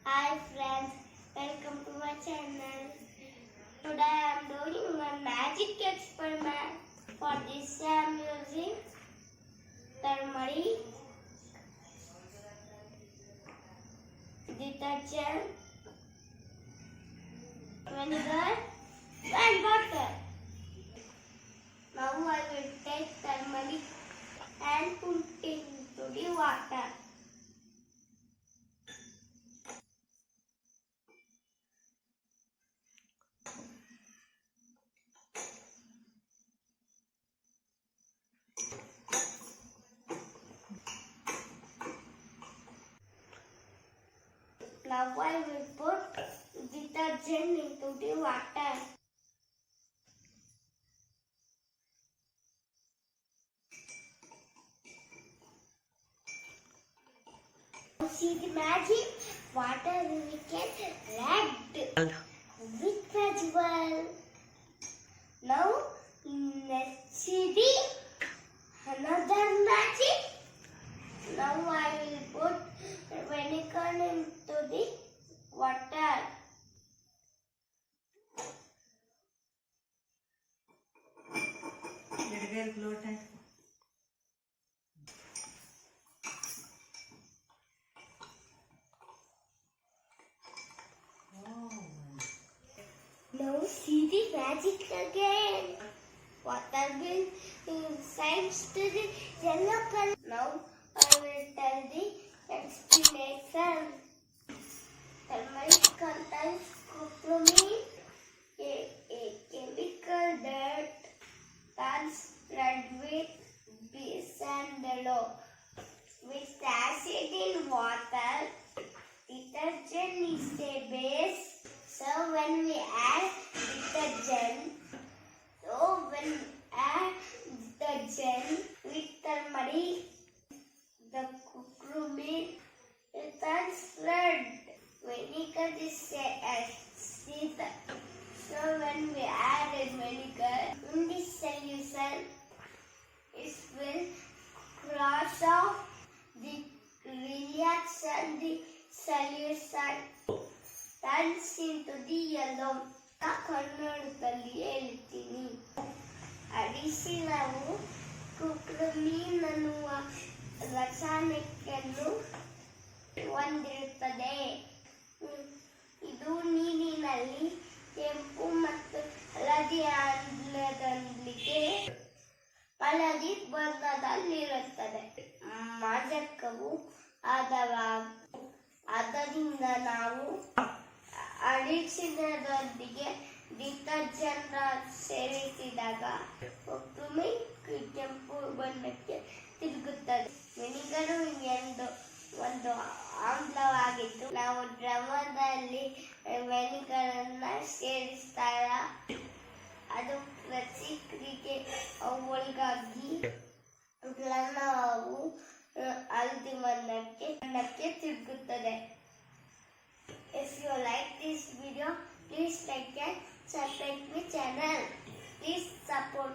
Hi friends, welcome to my channel. Today I am doing one magic experiment. For this I am using turmeric, detergent, vinegar and water. Now I will take turmeric and put it into the water. Now I will put detergent into the water. See the magic? Water will become red with vegetable. Now let's see the another magic. Now I will put vinegar into the water. Now see the magic again. Water will change to the yellow color. Now I will tell the explanation. Turmeric contains curcumin, a chemical that turns blood with base and yellow. With acid in water, detergent is a base. So when we add detergent with turmeric, the curcumin turns red. Vinegar is acid. So when we add vinegar in this solution, it will cross off the reaction. The solution turns into the yellow. ಕನ್ನಡದಲ್ಲಿ ಹೇಳ್ತೀನಿ. ಅಡಿಸಿ ನಾವು ಕುಕ್ರಮೀನ್ ಅನ್ನುವ ರಾಸಾಯನಿಕವನ್ನು ಹೊಂದಿರುತ್ತದೆ. ಇದು ನೀರಿನಲ್ಲಿ ಕೆಂಪು ಮತ್ತು ಹಳದಿ ಆಮ್ಲದೊಂದಿಗೆ ಹಳದಿ ಬಣ್ಣದಲ್ಲಿರುತ್ತದೆ. ಮಾದಕವು ಆದ್ದರಿಂದ ನಾವು ಅರಿಶಿನದೊಂದಿಗೆ ಡಿಟರ್ಜೆಂಟ್ ಸೇರಿಸಿದಾಗ ಕುಕ್ರಮಿನ್ ಕೆಂಪು ಬಣ್ಣಕ್ಕೆ ತಿರುಗುತ್ತದೆ. ವಿನಿಗರ್ ಒಂದು ಆಮ್ಲವಾಗಿದ್ದು ನಾವು ದ್ರವದಲ್ಲಿ ವಿನಿಗರ್ ಅನ್ನು ಸೇರಿಸಿದಾಗ ಅದು ಪ್ರತಿಕ್ರಿಯೆಗೆ ಒಳಗಾಗಿ ನಾವು ಹಳದಿ ಬಣ್ಣಕ್ಕೆ ತಿರುಗುತ್ತದೆ. If you like this video, please like and subscribe my channel. Please support